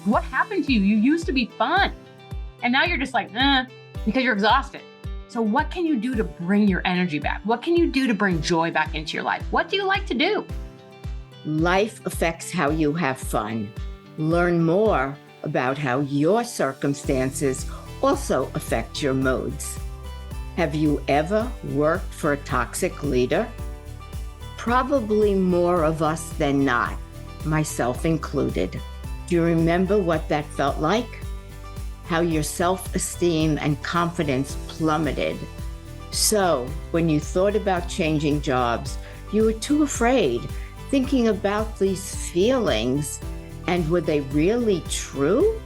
What happened to you? You used to be fun. And now you're just like, because you're exhausted. So what can you do to bring your energy back? What can you do to bring joy back into your life? What do you like to do? Life affects how you have fun. Learn more about how your circumstances also affect your moods. Have you ever worked for a toxic leader? Probably more of us than not, myself included. Do you remember what that felt like? How your self-esteem and confidence plummeted. So when you thought about changing jobs, you were too afraid, thinking about these feelings, and were they really true?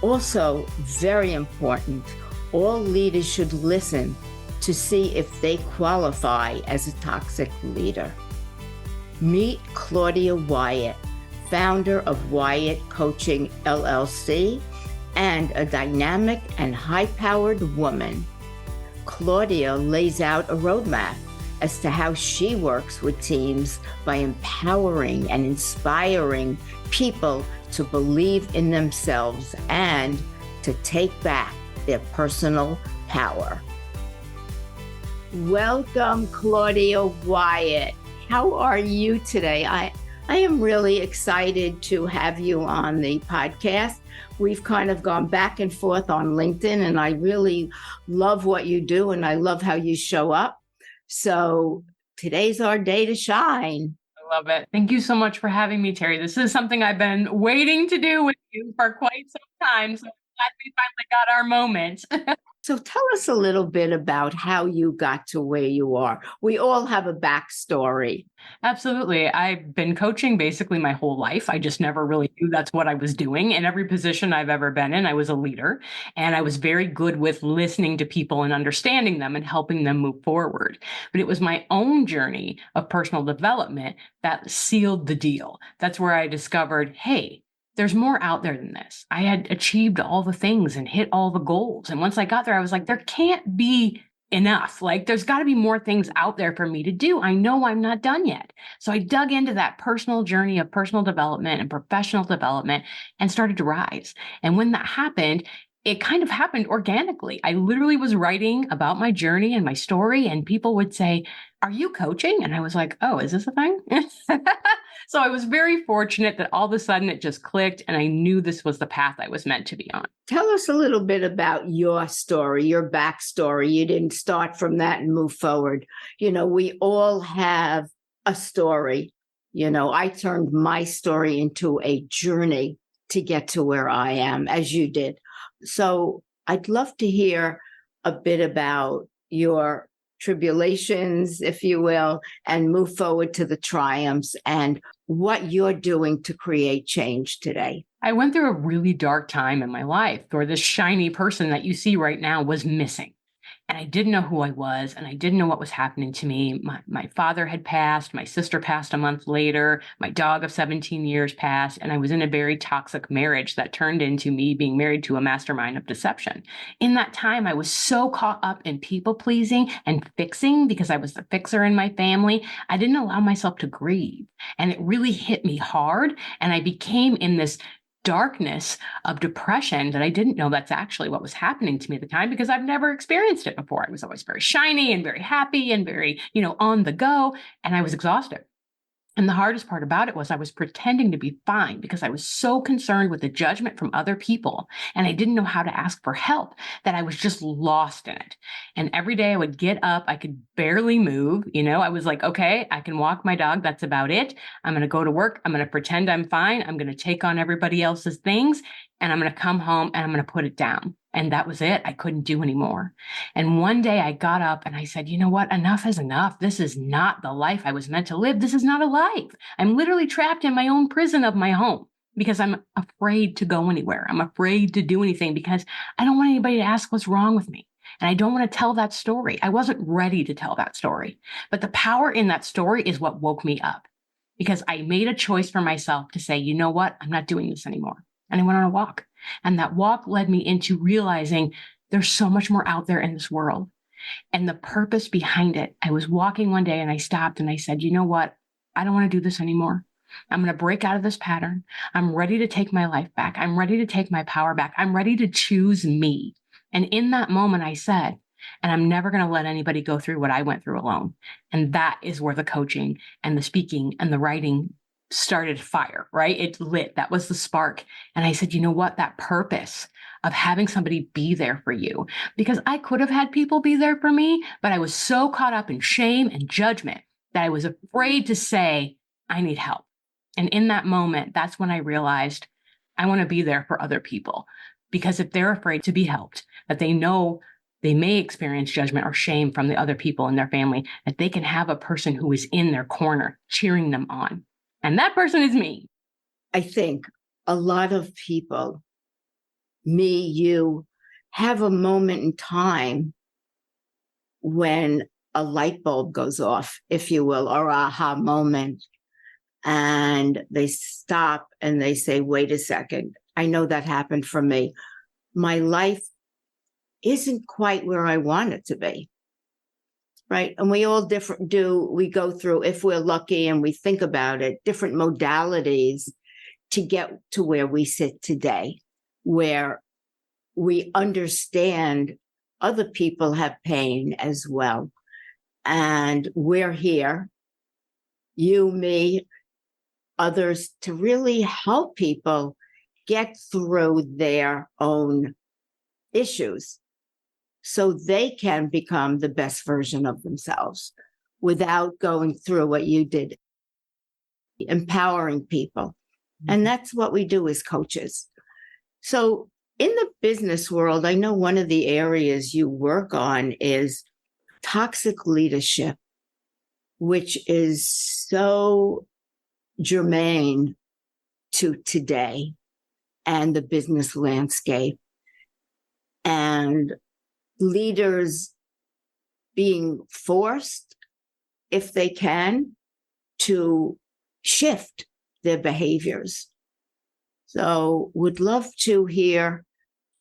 Also, very important, all leaders should listen to see if they qualify as a toxic leader. Meet Claudia Wyatt, founder of Wyatt Coaching, LLC, and a dynamic and high-powered woman. Claudia lays out a roadmap as to how she works with teams by empowering and inspiring people to believe in themselves and to take back their personal power. Welcome, Claudia Wyatt. How are you today? I am really excited to have you on the podcast. We've kind of gone back and forth on LinkedIn, and I really love what you do, and I love how you show up. So today's our day to shine. I love it. Thank you so much for having me, Terry. This is something I've been waiting to do with you for quite some time. So I'm glad we finally got our moment. So tell us a little bit about how you got to where you are. We all have a backstory. Absolutely. I've been coaching basically my whole life. I just never really knew that's what I was doing. In every position I've ever been in, I was a leader, and I was very good with listening to people and understanding them and helping them move forward. But it was my own journey of personal development that sealed the deal. That's where I discovered, hey, there's more out there than this. I had achieved all the things and hit all the goals. And once I got there, I was like, there can't be enough. Like, there's got to be more things out there for me to do. I know I'm not done yet. So I dug into that personal journey of personal development and professional development and started to rise. And when that happened, it kind of happened organically. I literally was writing about my journey and my story, and people would say, "Are you coaching?" And I was like, "Oh, is this a thing?" So I was very fortunate that all of a sudden it just clicked, and I knew this was the path I was meant to be on. Tell us a little bit about your story, your backstory. You didn't start from that and move forward. You know, we all have a story. You know, I turned my story into a journey to get to where I am, as you did. So I'd love to hear a bit about your tribulations, if you will, and move forward to the triumphs and what you're doing to create change today. I went through a really dark time in my life where this shiny person that you see right now was missing. And I didn't know who I was, and I didn't know what was happening to me. My father had passed. My sister passed a month later. My dog of 17 years passed. And I was in a very toxic marriage that turned into me being married to a mastermind of deception. In that time, I was so caught up in people pleasing and fixing because I was the fixer in my family. I didn't allow myself to grieve. And it really hit me hard. And I became in this darkness of depression that I didn't know that's actually what was happening to me at the time, because I've never experienced it before. I was always very shiny and very happy and very, on the go, and I was exhausted. And the hardest part about it was I was pretending to be fine because I was so concerned with the judgment from other people, and I didn't know how to ask for help, that I was just lost in it. And every day I would get up, I could barely move. I was like, okay, I can walk my dog. That's about it. I'm going to go to work. I'm going to pretend I'm fine. I'm going to take on everybody else's things, and I'm going to come home and I'm going to put it down. And that was it. I couldn't do anymore. And one day I got up and I said, you know what? Enough is enough. This is not the life I was meant to live. This is not a life. I'm literally trapped in my own prison of my home because I'm afraid to go anywhere. I'm afraid to do anything because I don't want anybody to ask what's wrong with me. And I don't want to tell that story. I wasn't ready to tell that story. But the power in that story is what woke me up, because I made a choice for myself to say, you know what? I'm not doing this anymore. And I went on a walk. And that walk led me into realizing there's so much more out there in this world and the purpose behind it. I was walking one day and I stopped and I said, you know what? I don't want to do this anymore. I'm going to break out of this pattern. I'm ready to take my life back. I'm ready to take my power back. I'm ready to choose me. And in that moment, I said, and I'm never going to let anybody go through what I went through alone. And that is where the coaching and the speaking and the writing started fire, right? It lit. That was the spark. And I said, you know what? That purpose of having somebody be there for you, because I could have had people be there for me, but I was so caught up in shame and judgment that I was afraid to say, I need help. And in that moment, that's when I realized I want to be there for other people, because if they're afraid to be helped, that they know they may experience judgment or shame from the other people in their family, that they can have a person who is in their corner cheering them on. And that person is me. I think a lot of people, me, you, have a moment in time when a light bulb goes off, if you will, or aha moment. And they stop and they say, wait a second, I know that happened for me. My life isn't quite where I want it to be. Right. And we all we go through, if we're lucky and we think about it, different modalities to get to where we sit today, where we understand other people have pain as well. And we're here, you, me, others, to really help people get through their own issues so they can become the best version of themselves without going through what you did, empowering people. And that's what we do as coaches. So in the business world, I know one of the areas you work on is toxic leadership, which is so germane to today and the business landscape, and leaders being forced, if they can, to shift their behaviors. So would love to hear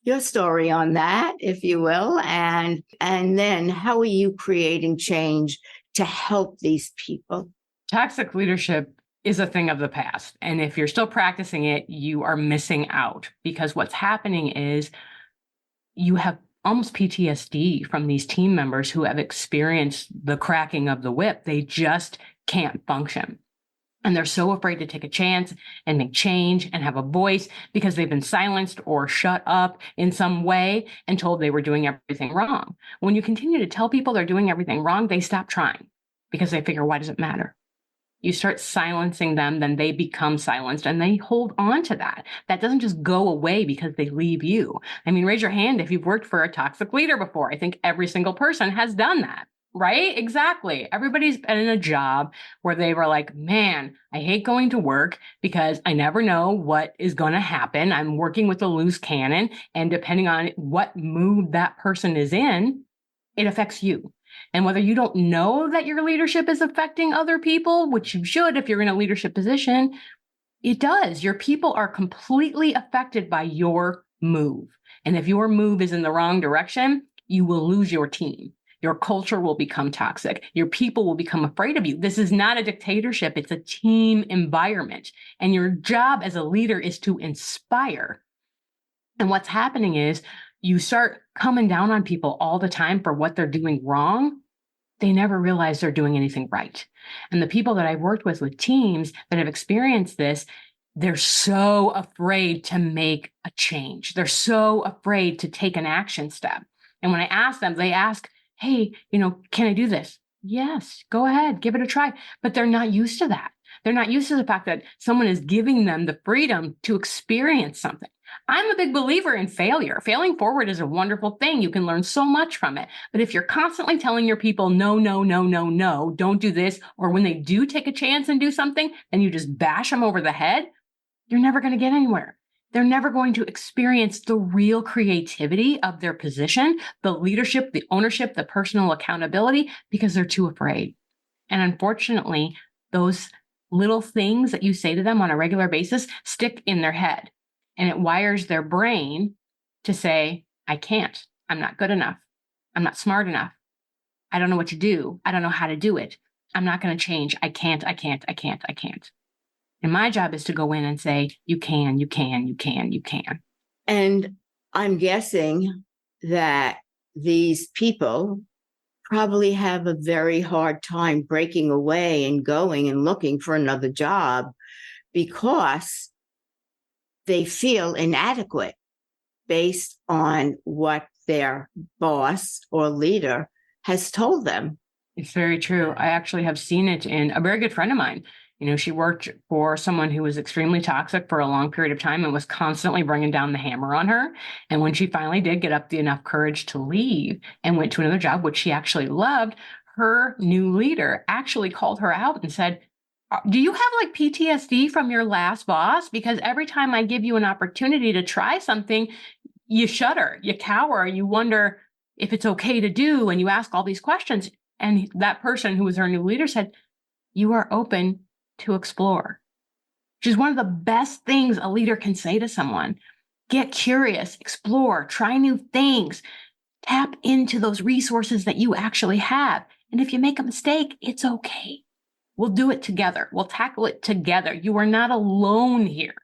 your story on that, if you will, and then how are you creating change to help these people? Toxic leadership is a thing of the past. And if you're still practicing it, you are missing out, because what's happening is you have almost PTSD from these team members who have experienced the cracking of the whip. They just can't function. And they're so afraid to take a chance and make change and have a voice because they've been silenced or shut up in some way and told they were doing everything wrong. When you continue to tell people they're doing everything wrong, they stop trying because they figure, why does it matter? You start silencing them, then they become silenced and they hold on to that. That doesn't just go away because they leave you. I mean, raise your hand if you've worked for a toxic leader before. I think every single person has done that, right? Exactly. Everybody's been in a job where they were like, man, I hate going to work because I never know what is going to happen. I'm working with a loose cannon. And depending on what mood that person is in, it affects you. And whether you don't know that your leadership is affecting other people, which you should if you're in a leadership position, it does. Your people are completely affected by your move. And if your move is in the wrong direction, you will lose your team. Your culture will become toxic. Your people will become afraid of you. This is not a dictatorship. It's a team environment. And your job as a leader is to inspire. And what's happening is you start coming down on people all the time for what they're doing wrong. They never realize they're doing anything right. And the people that I've worked with teams that have experienced this, they're so afraid to make a change. They're so afraid to take an action step. And when I ask them, they ask, hey, can I do this? Yes, go ahead, give it a try. But they're not used to that. They're not used to the fact that someone is giving them the freedom to experience something. I'm a big believer in failure. Failing forward is a wonderful thing. You can learn so much from it. But if you're constantly telling your people, no, no, no, no, no, don't do this, or when they do take a chance and do something, then you just bash them over the head, you're never going to get anywhere. They're never going to experience the real creativity of their position, the leadership, the ownership, the personal accountability, because they're too afraid. And unfortunately, those little things that you say to them on a regular basis stick in their head. And it wires their brain to say, I can't, I'm not good enough. I'm not smart enough. I don't know what to do. I don't know how to do it. I'm not going to change. I can't. And my job is to go in and say, you can, you can, you can, you can. And I'm guessing that these people probably have a very hard time breaking away and going and looking for another job because they feel inadequate based on what their boss or leader has told them. It's very true. I actually have seen it in a very good friend of mine. She worked for someone who was extremely toxic for a long period of time and was constantly bringing down the hammer on her. And when she finally did get up enough courage to leave and went to another job, which she actually loved, her new leader actually called her out and said, do you have like PTSD from your last boss? Because every time I give you an opportunity to try something, you shudder, you cower, you wonder if it's okay to do, and you ask all these questions. And that person who was her new leader said, you are open to explore, which is one of the best things a leader can say to someone. Get curious, explore, try new things, tap into those resources that you actually have. And if you make a mistake, it's okay. We'll do it together. We'll tackle it together. You are not alone here.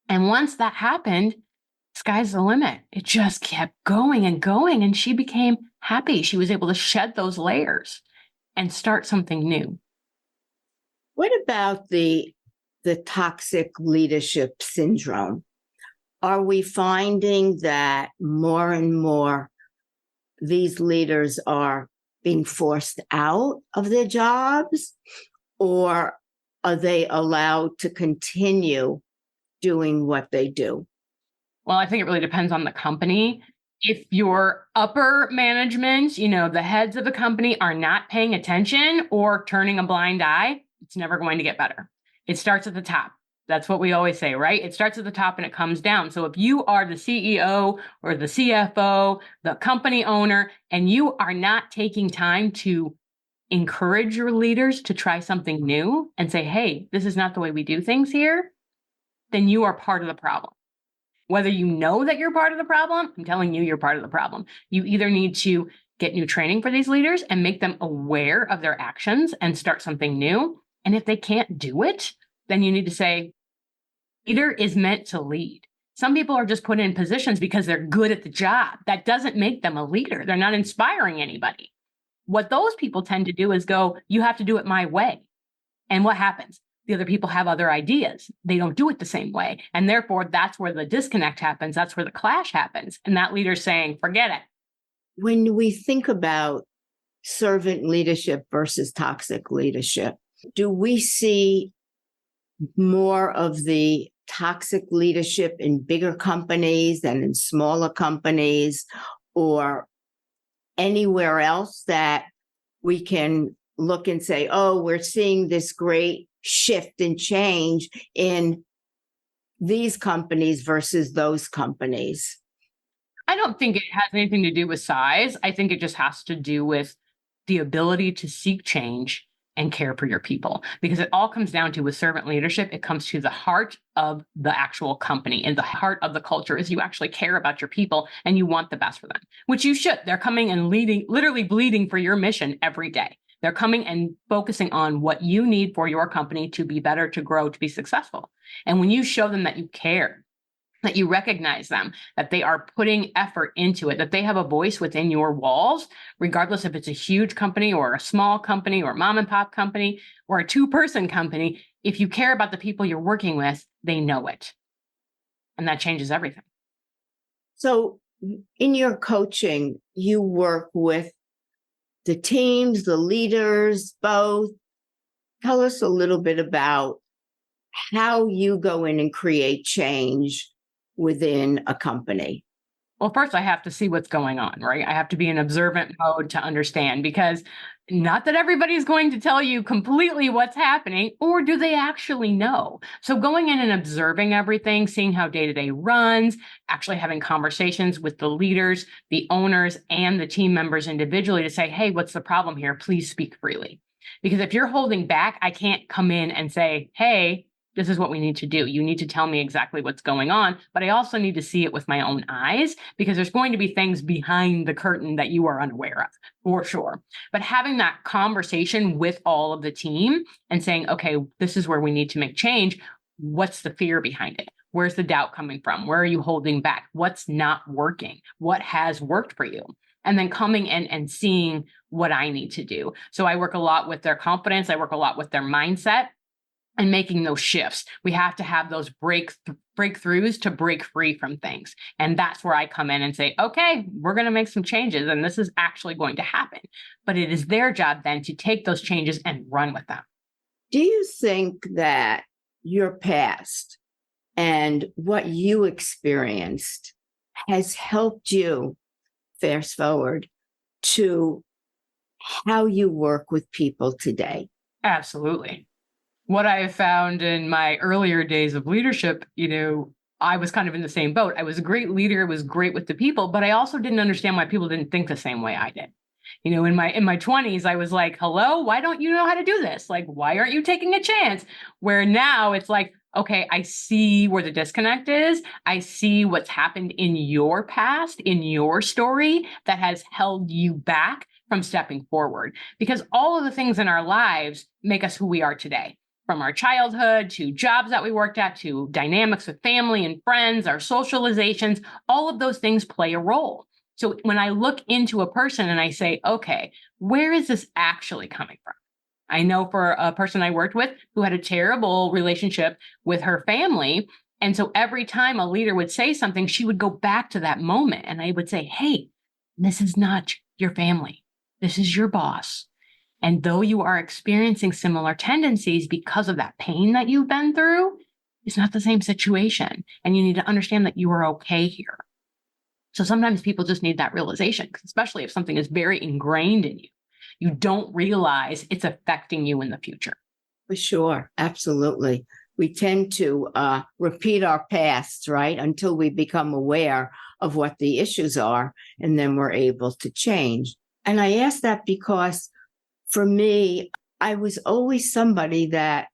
And once that happened, sky's the limit. It just kept going and going. And she became happy. She was able to shed those layers and start something new. What about the toxic leadership syndrome? Are we finding that more and more these leaders are being forced out of their jobs, or are they allowed to continue doing what they do? Well, I think it really depends on the company. If your upper management, the heads of the company are not paying attention or turning a blind eye, it's never going to get better. It starts at the top. That's what we always say, right? It starts at the top and it comes down. So if you are the CEO or the CFO, the company owner, and you are not taking time to encourage your leaders to try something new and say, hey, this is not the way we do things here, then you are part of the problem. Whether you know that you're part of the problem, I'm telling you, you're part of the problem. You either need to get new training for these leaders and make them aware of their actions and start something new. And if they can't do it, then you need to say, leader is meant to lead. Some people are just put in positions because they're good at the job. That doesn't make them a leader. They're not inspiring anybody. What those people tend to do is go, you have to do it my way. And what happens? The other people have other ideas. They don't do it the same way. And therefore, that's where the disconnect happens. That's where the clash happens. And that leader's saying, forget it. When we think about servant leadership versus toxic leadership, do we see more of the toxic leadership in bigger companies than in smaller companies, or anywhere else that we can look and say, oh, we're seeing this great shift and change in these companies versus those companies? I don't think it has anything to do with size. I think it just has to do with the ability to seek change and care for your people, because it all comes down to, with servant leadership, it comes to the heart of the actual company, and the heart of the culture is you actually care about your people and you want the best for them, which you should. They're coming and leading, literally bleeding for your mission every day. They're coming and focusing on what you need for your company to be better, to grow, to be successful. And when you show them that you care, that you recognize them, that they are putting effort into it, that they have a voice within your walls, regardless if it's a huge company or a small company or mom and pop company or a 2-person company, if you care about the people you're working with, they know it. And that changes everything. So in your coaching, you work with the teams, the leaders, both. Tell us a little bit about how you go in and create change within a company. Well, first I have to see what's going on, right? I have to be in observant mode to understand, because not that everybody's going to tell you completely what's happening, or do they actually know? So going in and observing everything, seeing how day-to-day runs, actually having conversations with the leaders, the owners, and the team members individually to say, hey, what's the problem here? Please speak freely. Because if you're holding back, I can't come in and say, hey, this is what we need to do. You need to tell me exactly what's going on, but I also need to see it with my own eyes, because there's going to be things behind the curtain that you are unaware of, for sure. But having that conversation with all of the team and saying, okay, this is where we need to make change. What's the fear behind it? Where's the doubt coming from? Where are you holding back? What's not working? What has worked for you? And then coming in and seeing what I need to do. So I work a lot with their confidence. I work a lot with their mindset and making those shifts. We have to have those breakthroughs to break free from things. And that's where I come in and say, okay, we're going to make some changes and this is actually going to happen. But it is their job then to take those changes and run with them. Do you think that your past and what you experienced has helped you fast forward to how you work with people today? Absolutely. What I have found in my earlier days of leadership, I was kind of in the same boat. I was a great leader, was great with the people, but I also didn't understand why people didn't think the same way I did. In my 20s, I was like, hello, why don't you know how to do this? Like, why aren't you taking a chance? Where now it's like, okay, I see where the disconnect is. I see what's happened in your past, in your story that has held you back from stepping forward. Because all of the things in our lives make us who we are today. From our childhood to jobs that we worked at, to dynamics with family and friends, our socializations, all of those things play a role. So when I look into a person and I say, okay, where is this actually coming from? I know for a person I worked with who had a terrible relationship with her family. And so every time a leader would say something, she would go back to that moment. And I would say, hey, this is not your family. This is your boss. And though you are experiencing similar tendencies because of that pain that you've been through, it's not the same situation. And you need to understand that you are okay here. So sometimes people just need that realization, especially if something is very ingrained in you. You don't realize it's affecting you in the future. For sure. Absolutely. We tend to repeat our pasts, right? Until we become aware of what the issues are, and then we're able to change. And I ask that because for me, I was always somebody that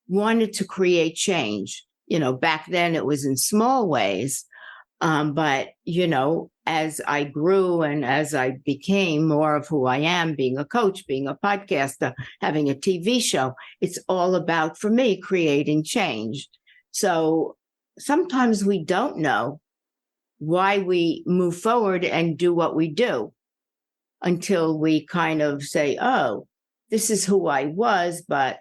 wanted to create change. Back then it was in small ways. But, as I grew and as I became more of who I am, being a coach, being a podcaster, having a TV show, it's all about, for me, creating change. So sometimes we don't know why we move forward and do what we do until we kind of say, oh, this is who I was, but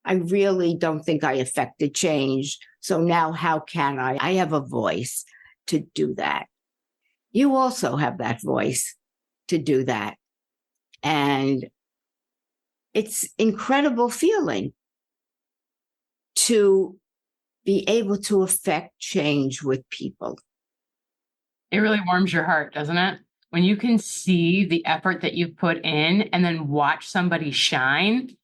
I really don't think I affected change. So now how can I? I have a voice to do that. You also have that voice to do that. And it's incredible feeling to be able to affect change with people. It really warms your heart, doesn't it? When you can see the effort that you've put in and then watch somebody shine,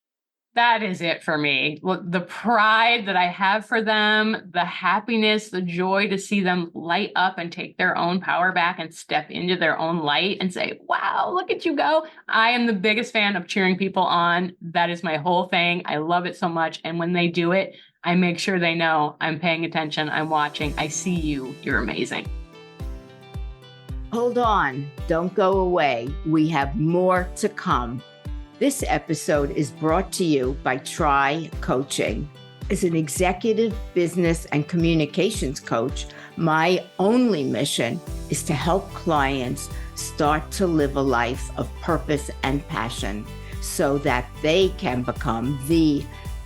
that is it for me. Look, the pride that I have for them, the happiness, the joy to see them light up and take their own power back and step into their own light and say, wow, look at you go. I am the biggest fan of cheering people on. That is my whole thing. I love it so much. And when they do it, I make sure they know I'm paying attention. I'm watching. I see you. You're amazing. Hold on. Don't go away. We have more to come. This episode is brought to you by Terry Coaching. As an executive, business, and communications coach, my only mission is to help clients start to live a life of purpose and passion so that they can become the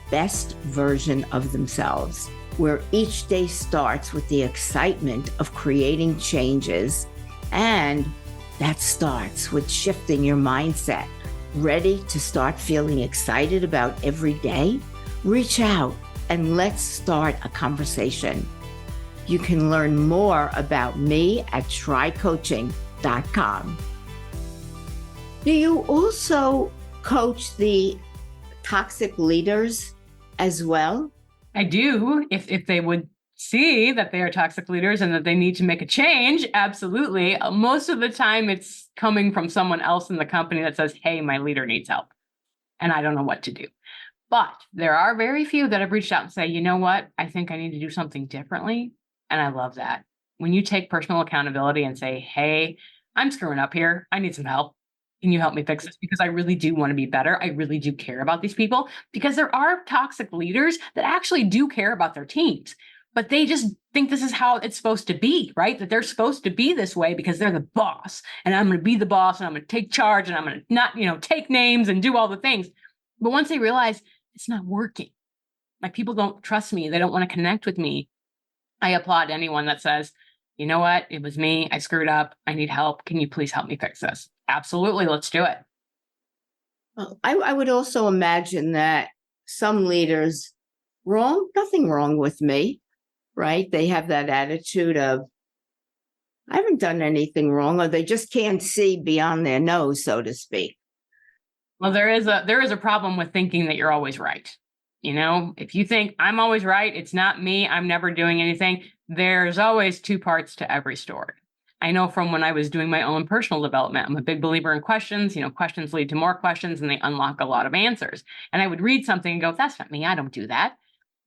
best version of themselves, where each day starts with the excitement of creating changes. And that starts with shifting your mindset. Ready to start feeling excited about every day? Reach out and let's start a conversation. You can learn more about me at trycoaching.com. Do you also coach the toxic leaders as well? I do, if they would see that they are toxic leaders and that they need to make a change, absolutely. Most of the time, it's coming from someone else in the company that says, hey, my leader needs help, and I don't know what to do. But there are very few that have reached out and say, you know what, I think I need to do something differently. And I love that. When you take personal accountability and say, hey, I'm screwing up here. I need some help. Can you help me fix this? Because I really do want to be better. I really do care about these people, because there are toxic leaders that actually do care about their teams, but they just think this is how it's supposed to be, right? That they're supposed to be this way because they're the boss, and I'm going to be the boss, and I'm going to take charge, and I'm going to not, take names and do all the things. But once they realize it's not working, like, people don't trust me, they don't want to connect with me, I applaud anyone that says, you know what, it was me, I screwed up, I need help. Can you please help me fix this? Absolutely, let's do it. Well, I would also imagine that some leaders, nothing wrong with me, right? They have that attitude of, I haven't done anything wrong, or they just can't see beyond their nose, so to speak. Well, there is a problem with thinking that you're always right. If you think I'm always right, it's not me, I'm never doing anything, there's always two parts to every story. I know from when I was doing my own personal development, I'm a big believer in questions. Questions lead to more questions, and they unlock a lot of answers. And I would read something and go, that's not me, I don't do that.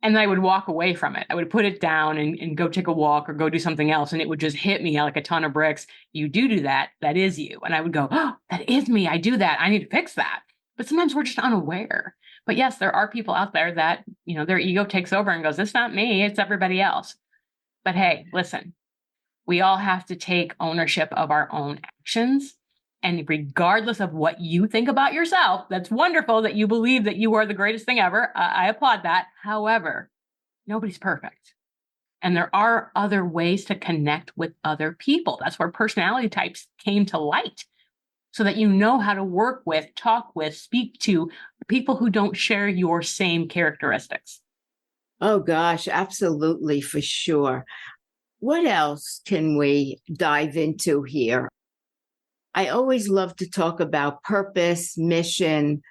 And then I would walk away from it. I would put it down and go take a walk or go do something else. And it would just hit me like a ton of bricks. You do that. That is you. And I would go, oh, that is me. I do that. I need to fix that. But sometimes we're just unaware. But yes, there are people out there that, their ego takes over and goes, it's not me, it's everybody else. But hey, listen, we all have to take ownership of our own actions. And regardless of what you think about yourself, that's wonderful that you believe that you are the greatest thing ever. I applaud that. However, nobody's perfect. And there are other ways to connect with other people. That's where personality types came to light, so that you know how to work with, talk with, speak to people who don't share your same characteristics. Oh, gosh, absolutely, for sure. What else can we dive into here? I always love to talk about purpose, mission,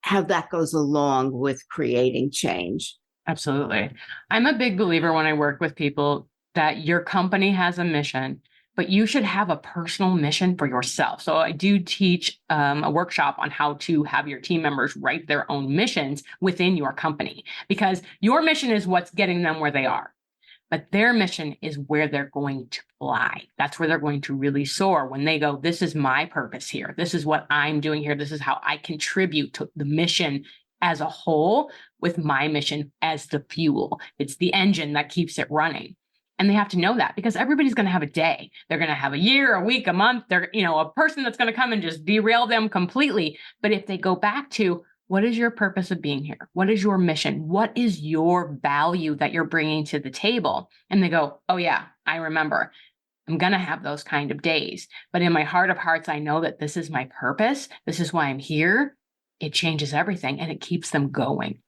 how that goes along with creating change. Absolutely. I'm a big believer when I work with people that your company has a mission, but you should have a personal mission for yourself. So I do teach a workshop on how to have your team members write their own missions within your company, because your mission is what's getting them where they are. But their mission is where they're going to fly. That's where they're going to really soar when they go, this is my purpose here. This is what I'm doing here. This is how I contribute to the mission as a whole, with my mission as the fuel. It's the engine that keeps it running. And they have to know that, because everybody's going to have a day. They're going to have a year, a week, a month. They're, a person that's going to come and just derail them completely. But if they go back to, what is your purpose of being here? What is your mission? What is your value that you're bringing to the table? And they go, oh yeah, I remember. I'm going to have those kind of days. But in my heart of hearts, I know that this is my purpose. This is why I'm here. It changes everything, and it keeps them going.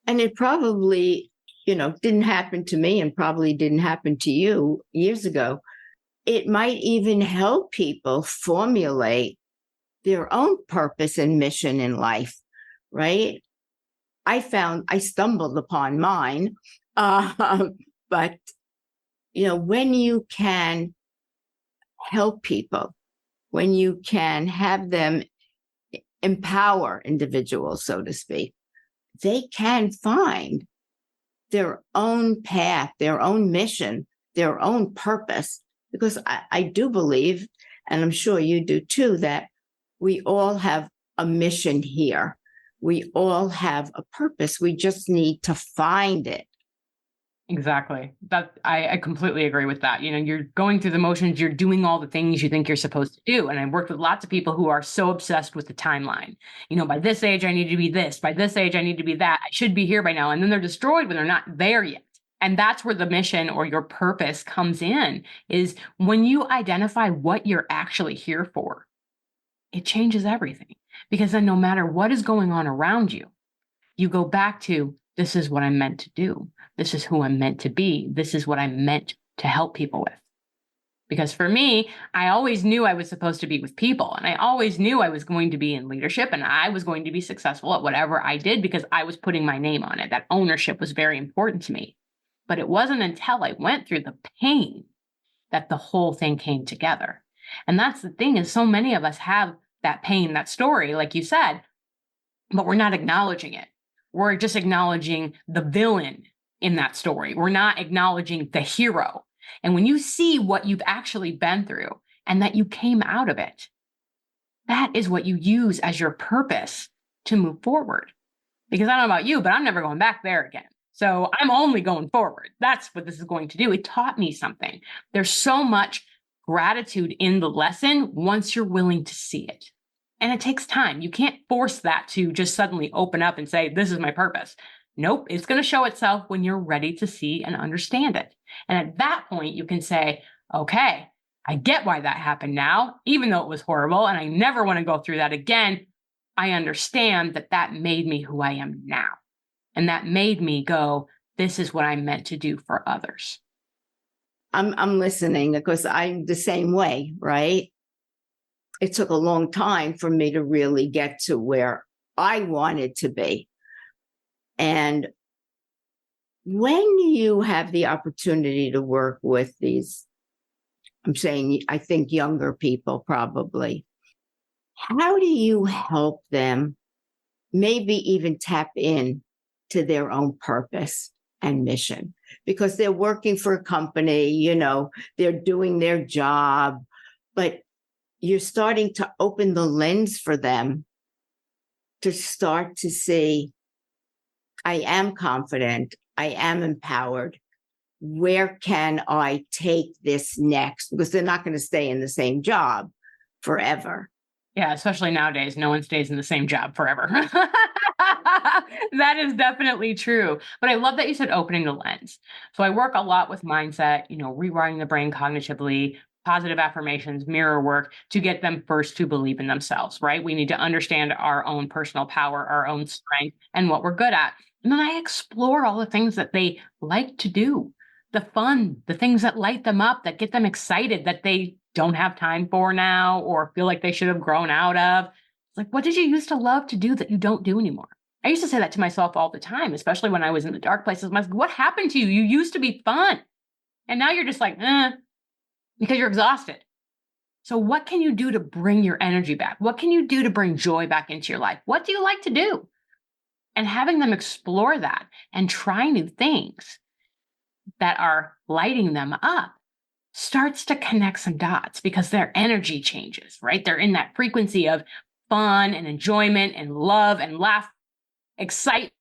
And it probably, didn't happen to me, and probably didn't happen to you years ago. It might even help people formulate their own purpose and mission in life, right? I stumbled upon mine, but, when you can help people, when you can have them empower individuals, so to speak, they can find their own path, their own mission, their own purpose. Because I do believe, and I'm sure you do too, that we all have a mission here. We all have a purpose. We just need to find it. Exactly. That I completely agree with that. You're going through the motions, you're doing all the things you think you're supposed to do. And I've worked with lots of people who are so obsessed with the timeline. By this age, I need to be this. By this age, I need to be that. I should be here by now. And then they're destroyed when they're not there yet. And that's where the mission or your purpose comes in, is when you identify what you're actually here for, it changes everything. Because then no matter what is going on around you, you go back to, this is what I'm meant to do. This is who I'm meant to be. This is what I'm meant to help people with. Because for me, I always knew I was supposed to be with people. And I always knew I was going to be in leadership, and I was going to be successful at whatever I did, because I was putting my name on it. That ownership was very important to me. But it wasn't until I went through the pain that the whole thing came together. And that's the thing, is so many of us have that pain, that story, like you said, but we're not acknowledging it. we're just acknowledging the villain in that story. We're not acknowledging the hero. And when you see what you've actually been through and that you came out of it, that is what you use as your purpose to move forward. Because I don't know about you, but I'm never going back there again. So I'm only going forward. That's what this is going to do. It taught me something. There's so much gratitude in the lesson once you're willing to see it. And it takes time. You can't force that to just suddenly open up and say, this is my purpose. Nope. It's going to show itself when you're ready to see and understand it. And at that point, you can say, okay, I get why that happened now, even though it was horrible. And I never want to go through that again. I understand that that made me who I am now. And that made me go, this is what I'm meant to do for others. I'm listening because I'm the same way, right? It took a long time for me to really get to where I wanted to be. And when you have the opportunity to work with these, I'm saying, I think younger people probably, how do you help them maybe even tap in to their own purpose and mission? Because they're working for a company, they're doing their job, but you're starting to open the lens for them to start to see, I am confident, I am empowered. Where can I take this next? Because they're not going to stay in the same job forever. Yeah, especially nowadays, no one stays in the same job forever. That is definitely true. But I love that you said opening the lens. So I work a lot with mindset, rewiring the brain cognitively, positive affirmations, mirror work to get them first to believe in themselves, right? We need to understand our own personal power, our own strength, and what we're good at. And then I explore all the things that they like to do, the fun, the things that light them up, that get them excited, that they don't have time for now or feel like they should have grown out of. It's like, what did you used to love to do that you don't do anymore? I used to say that to myself all the time, especially when I was in the dark places. I was like, what happened to you? You used to be fun. And now you're just like, because you're exhausted. So what can you do to bring your energy back? What can you do to bring joy back into your life? What do you like to do? And having them explore that and try new things that are lighting them up starts to connect some dots because their energy changes, right? They're in that frequency of fun and enjoyment and love and laugh, excite.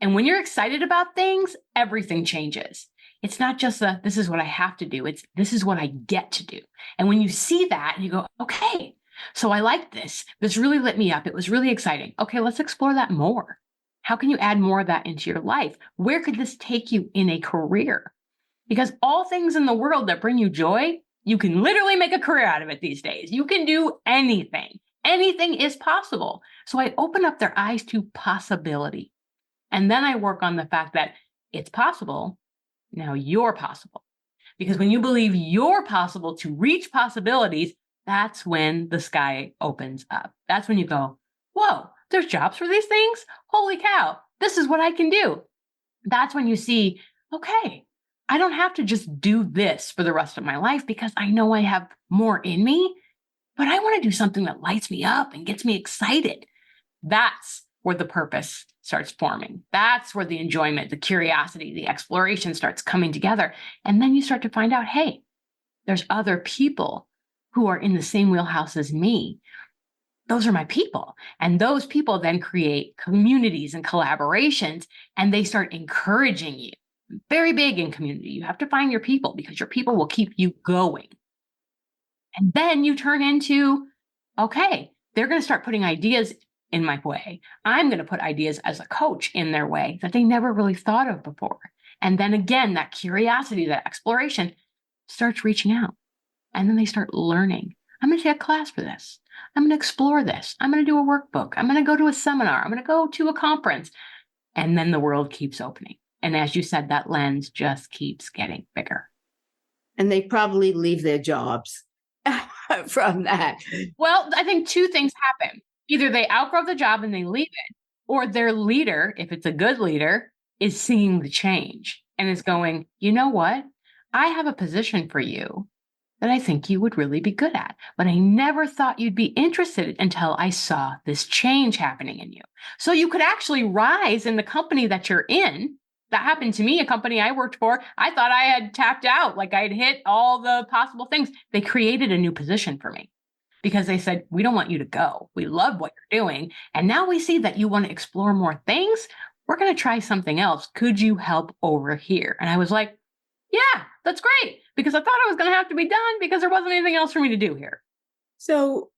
And when you're excited about things, everything changes. It's not just this is what I have to do. It's this is what I get to do. And when you see that, you go, okay, so I like this. This really lit me up. It was really exciting. Okay, let's explore that more. How can you add more of that into your life? Where could this take you in a career? Because all things in the world that bring you joy, you can literally make a career out of it these days. You can do anything. Anything is possible. So I open up their eyes to possibility. And then I work on the fact that it's possible. Now you're possible. Because when you believe you're possible to reach possibilities, that's when the sky opens up. That's when you go, whoa, there's jobs for these things? Holy cow, this is what I can do. That's when you see, okay, I don't have to just do this for the rest of my life because I know I have more in me, but I want to do something that lights me up and gets me excited. That's where the purpose starts forming. That's where the enjoyment, the curiosity, the exploration starts coming together. And then you start to find out, hey, there's other people who are in the same wheelhouse as me. Those are my people. And those people then create communities and collaborations, and they start encouraging you. Very big in community. You have to find your people because your people will keep you going. And then you turn into, okay, they're going to start putting ideas in my way. I'm going to put ideas as a coach in their way that they never really thought of before. And then again, that curiosity, that exploration starts reaching out. And then they start learning. I'm going to take a class for this. I'm going to explore this. I'm going to do a workbook. I'm going to go to a seminar. I'm going to go to a conference. And then the world keeps opening. And as you said, that lens just keeps getting bigger. And they probably leave their jobs from that. Well, I think two things happen. Either they outgrow the job and they leave it, or their leader, if it's a good leader, is seeing the change and is going, you know what? I have a position for you that I think you would really be good at. But I never thought you'd be interested until I saw this change happening in you. So you could actually rise in the company that you're in. That happened to me, a company I worked for. I thought I had tapped out, like I had hit all the possible things. They created a new position for me because they said, we don't want you to go. We love what you're doing. And now we see that you want to explore more things. We're going to try something else. Could you help over here? And I was like, yeah, that's great. Because I thought I was going to have to be done because there wasn't anything else for me to do here. So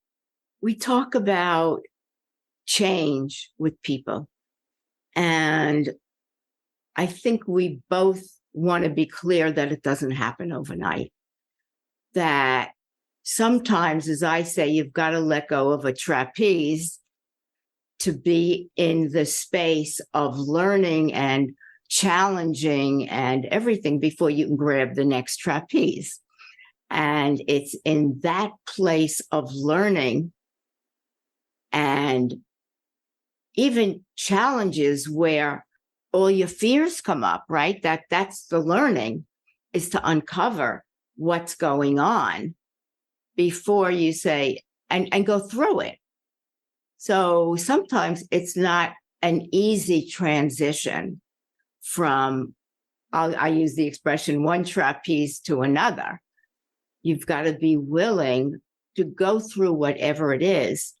we talk about change with people. And I think we both want to be clear that it doesn't happen overnight. That sometimes, as I say, you've got to let go of a trapeze to be in the space of learning and challenging and everything before you can grab the next trapeze. And it's in that place of learning and even challenges where all your fears come up, right? That's the learning, is to uncover what's going on before you say, and go through it. So sometimes it's not an easy transition from, I use the expression, one trapeze to another. You've got to be willing to go through whatever it is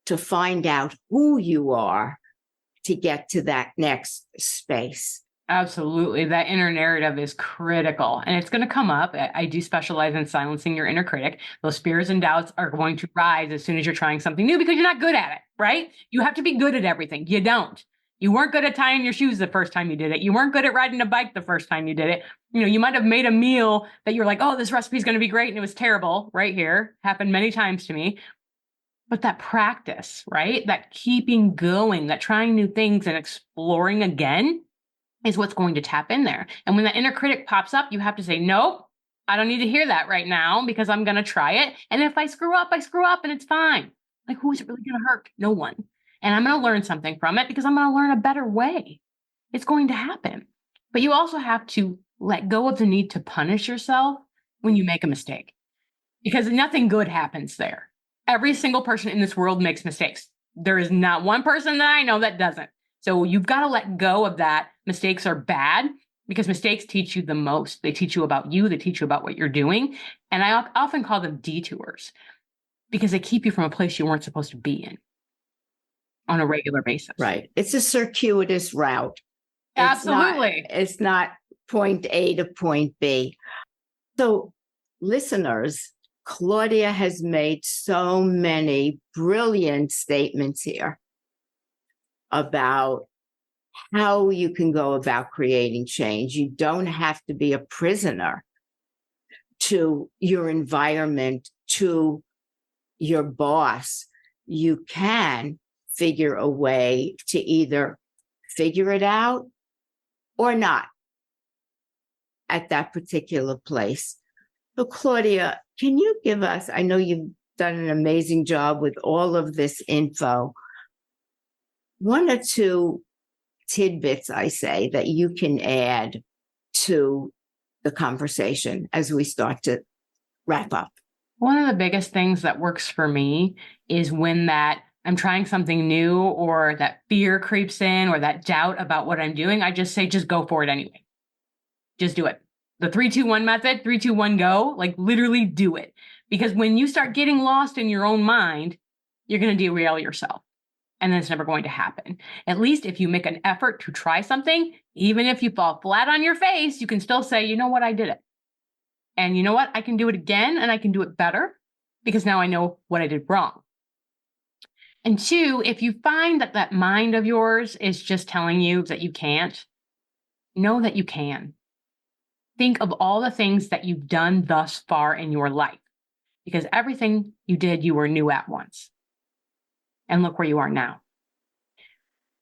to find out who you are to get to that next space. Absolutely. That inner narrative is critical and it's going to come up. I do specialize in silencing your inner critic. Those fears and doubts are going to rise as soon as you're trying something new because you're not good at it, right? You have to be good at everything. You don't. You weren't good at tying your shoes the first time you did it. You weren't good at riding a bike the first time you did it. You know, you might have made a meal that you're like, oh, this recipe is going to be great. And it was terrible right here. Happened many times to me. But that practice, right? That keeping going, that trying new things and exploring again is what's going to tap in there. And when that inner critic pops up, you have to say, nope, I don't need to hear that right now because I'm going to try it. And if I screw up and it's fine. Like, who is it really going to hurt? No one. And I'm going to learn something from it because I'm going to learn a better way. It's going to happen. But you also have to let go of the need to punish yourself when you make a mistake because nothing good happens there. Every single person in this world makes mistakes. There is not one person that I know that doesn't. So you've got to let go of that. Mistakes are bad because mistakes teach you the most. They teach you about you. They teach you about what you're doing. And I often call them detours because they keep you from a place you weren't supposed to be in on a regular basis. Right. It's a circuitous route. Absolutely. It's not point A to point B. So listeners, Claudia has made so many brilliant statements here about how you can go about creating change. You don't have to be a prisoner to your environment, to your boss. You can figure a way to either figure it out or not at that particular place. So Claudia, can you give us, I know you've done an amazing job with all of this info, one or two tidbits, I say, that you can add to the conversation as we start to wrap up? One of the biggest things that works for me is when that I'm trying something new or that fear creeps in or that doubt about what I'm doing, I just say, just go for it anyway. Just do it. The 3-2-1 method, 3-2-1 go, like literally do it. Because when you start getting lost in your own mind, you're going to derail yourself. And then it's never going to happen. At least if you make an effort to try something, even if you fall flat on your face, you can still say, you know what, I did it. And you know what, I can do it again and I can do it better because now I know what I did wrong. And two, if you find that that mind of yours is just telling you that you can't, know that you can. Think of all the things that you've done thus far in your life, because everything you did, you were new at once. And look where you are now.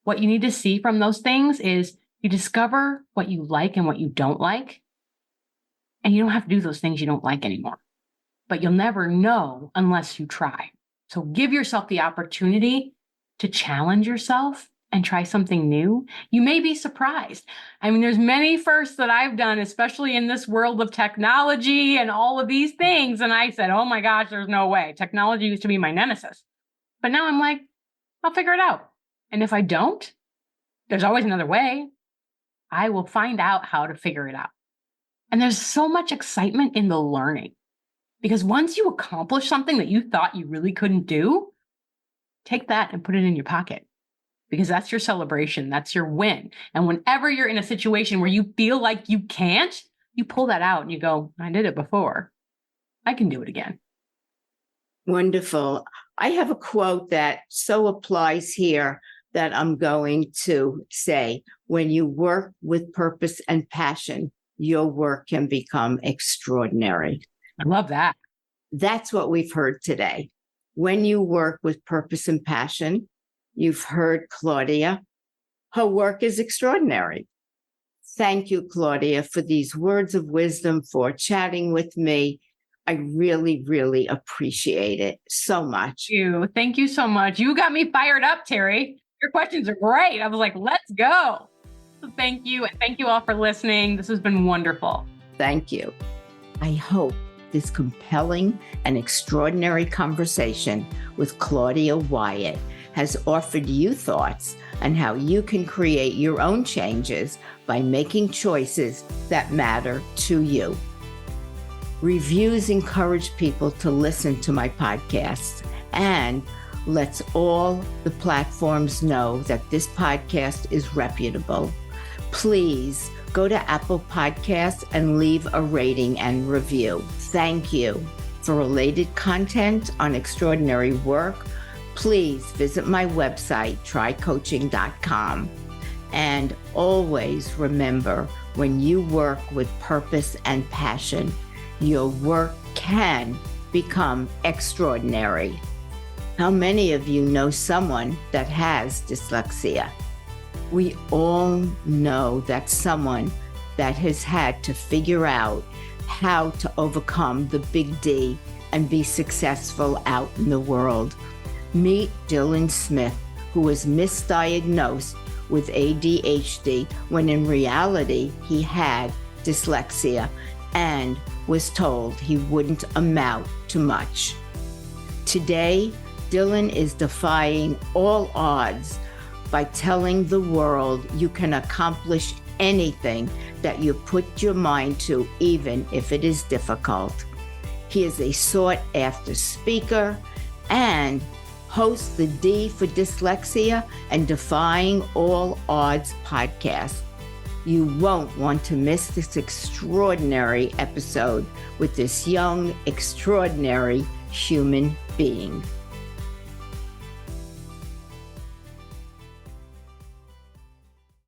What you need to see from those things is you discover what you like and what you don't like. And you don't have to do those things you don't like anymore. But you'll never know unless you try. So give yourself the opportunity to challenge yourself and try something new, you may be surprised. I mean, there's many firsts that I've done, especially in this world of technology and all of these things. And I said, oh my gosh, there's no way. Technology used to be my nemesis. But now I'm like, I'll figure it out. And if I don't, there's always another way. I will find out how to figure it out. And there's so much excitement in the learning, because once you accomplish something that you thought you really couldn't do, take that and put it in your pocket, because that's your celebration. That's your win. And whenever you're in a situation where you feel like you can't, you pull that out and you go, I did it before. I can do it again. Wonderful. I have a quote that so applies here that I'm going to say: when you work with purpose and passion, your work can become extraordinary. I love that. That's what we've heard today. When you work with purpose and passion, you've heard Claudia. Her work is extraordinary. Thank you, Claudia, for these words of wisdom, for chatting with me. I really, really appreciate it so much. Thank you so much. You got me fired up, Terry. Your questions are great. I was like, let's go. So thank you. And thank you all for listening. This has been wonderful. Thank you. I hope this compelling and extraordinary conversation with Claudia Wyatt has offered you thoughts on how you can create your own changes by making choices that matter to you. Reviews encourage people to listen to my podcasts and lets all the platforms know that this podcast is reputable. Please go to Apple Podcasts and leave a rating and review. Thank you. For related content on extraordinary work, please visit my website, trycoaching.com. And always remember, when you work with purpose and passion, your work can become extraordinary. How many of you know someone that has dyslexia? We all know that someone that has had to figure out how to overcome the big D and be successful out in the world. Meet Dylan Smith, who was misdiagnosed with ADHD when in reality he had dyslexia and was told he wouldn't amount to much. Today, Dylan is defying all odds by telling the world you can accomplish anything that you put your mind to, even if it is difficult. He is a sought-after speaker and hosts the D for Dyslexia and Defying All Odds podcast. You won't want to miss this extraordinary episode with this young, extraordinary human being.